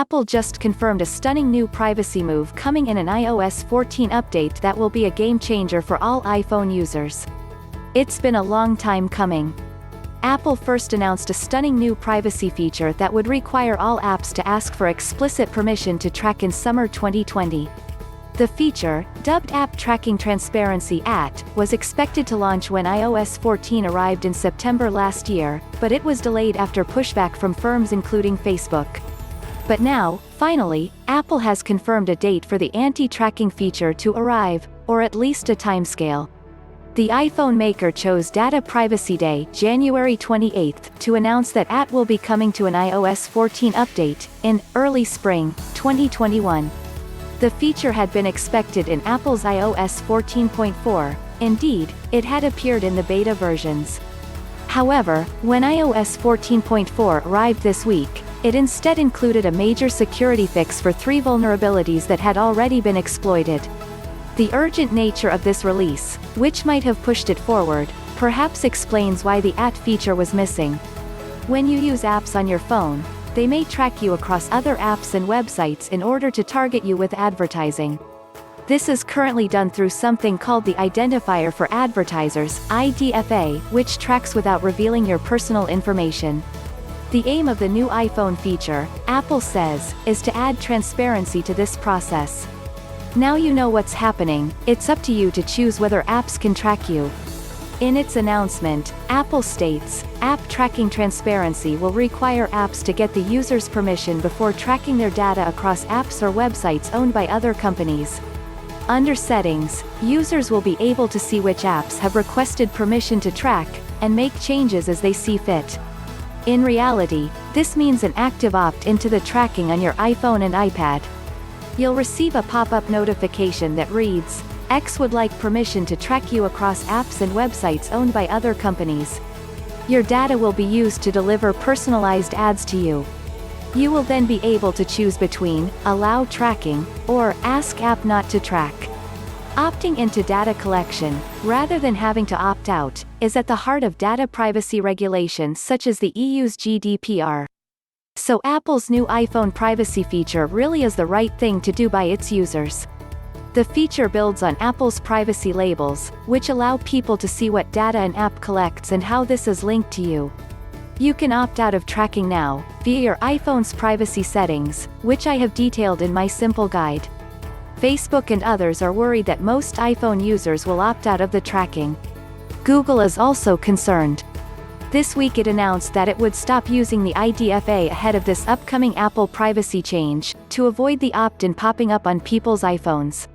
Apple just confirmed a stunning new privacy move coming in an iOS 14 update that will be a game-changer for all iPhone users. It's been a long time coming. Apple first announced a stunning new privacy feature that would require all apps to ask for explicit permission to track in summer 2020. The feature, dubbed App Tracking Transparency (AT), was expected to launch when iOS 14 arrived in September last year, but it was delayed after pushback from firms including Facebook. But now, finally, Apple has confirmed a date for the anti-tracking feature to arrive, or at least a timescale. The iPhone maker chose Data Privacy Day, January 28, to announce that AT will be coming to an iOS 14 update, in early spring 2021. The feature had been expected in Apple's iOS 14.4, indeed, it had appeared in the beta versions. However, when iOS 14.4 arrived this week, it instead included a major security fix for 3 vulnerabilities that had already been exploited. The urgent nature of this release, which might have pushed it forward, perhaps explains why the AT feature was missing. When you use apps on your phone, they may track you across other apps and websites in order to target you with advertising. This is currently done through something called the Identifier for Advertisers (IDFA), which tracks without revealing your personal information. The aim of the new iPhone feature, Apple says, is to add transparency to this process. Now you know what's happening, it's up to you to choose whether apps can track you. In its announcement, Apple states, App Tracking Transparency will require apps to get the user's permission before tracking their data across apps or websites owned by other companies. Under Settings, users will be able to see which apps have requested permission to track, and make changes as they see fit. In reality, this means an active opt-in to the tracking on your iPhone and iPad. You'll receive a pop-up notification that reads, X would like permission to track you across apps and websites owned by other companies. Your data will be used to deliver personalized ads to you. You will then be able to choose between, Allow Tracking, or Ask App Not to Track. Opting into data collection, rather than having to opt out, is at the heart of data privacy regulations such as the EU's GDPR. So Apple's new iPhone privacy feature really is the right thing to do by its users. The feature builds on Apple's privacy labels, which allow people to see what data an app collects and how this is linked to you. You can opt out of tracking now, via your iPhone's privacy settings, which I have detailed in my simple guide. Facebook and others are worried that most iPhone users will opt out of the tracking. Google is also concerned. This week it announced that it would stop using the IDFA ahead of this upcoming Apple privacy change, to avoid the opt-in popping up on people's iPhones.